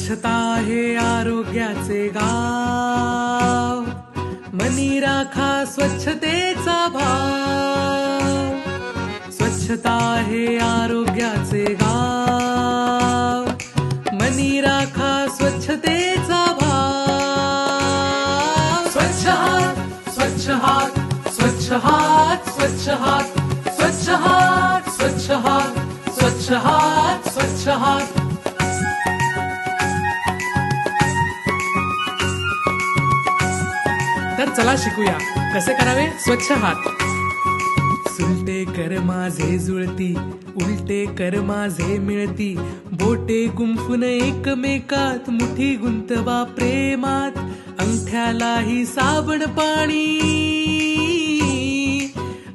स्वच्छता हे आरोग्याचे गाव, मनी राखा स्वच्छतेचा भाव. स्वच्छता हे आरोग्याचे गाव, मनी राखा स्वच्छतेचा भाव. स्वच्छ हात, स्वच्छ हात, स्वच्छ हात, स्वच्छ हात, स्वच्छ हात, स्वच्छ हात, स्वच्छ हात, स्वच्छ हात. तर चला शिकूया कसे करावे स्वच्छ हात. सुलटे कर माझे जुळती, उलटे कर माझे मिळती, बोटे गुंफून एकमेकात, मुठी गुंतवा प्रेमात. अंगठ्यालाही साबण पाणी,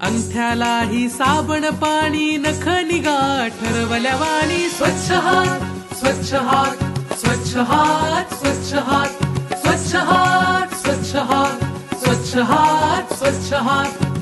अंगठ्यालाही साबण पाणी, नख निगा ठरवल्या वाणी. स्वच्छ हात, स्वच्छ हात, स्वच्छ हात, स्वच्छ हात, स्वच्छ हात, स्वच्छ हात, स्वच्छ हात, स्वच्छ हात.